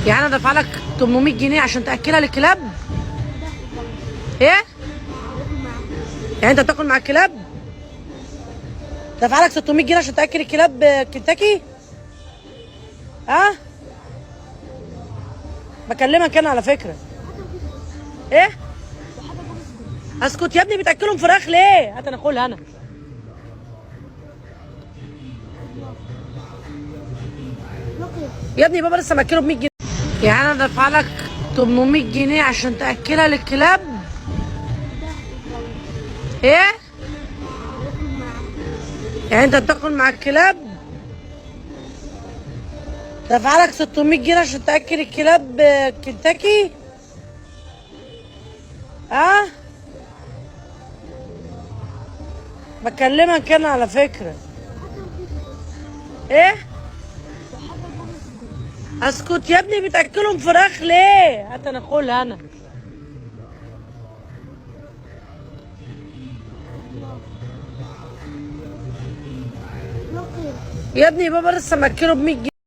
يعني انا دافع لك 800 جنيه عشان تاكلها للكلاب؟ ايه؟ يعني انت بتاكل مع الكلاب؟ دافع لك 600 جنيه عشان تاكل الكلاب كنتاكي؟ ها؟ بكلمك انا على فكره. ايه؟ اسكت يا ابني، بتاكلهم فراخ ليه؟ هات انا اكلها انا. يا ابني بابا لسه ماكله ب 100 جنيه. يعني انا دافع لك 800 جنيه عشان تاكلها للكلاب؟ ايه؟ يعني انت بتاكل مع الكلاب؟ دافع لك 600 جنيه عشان تاكل الكلاب كنتاكي؟ ها؟ بكلمك انا على فكره. ايه؟ اسكت يا ابني، بتاكلهم فراخ ليه؟ هات انا اكلها انا. يا ابني بابا لسه ماكله ب 100 جنيه.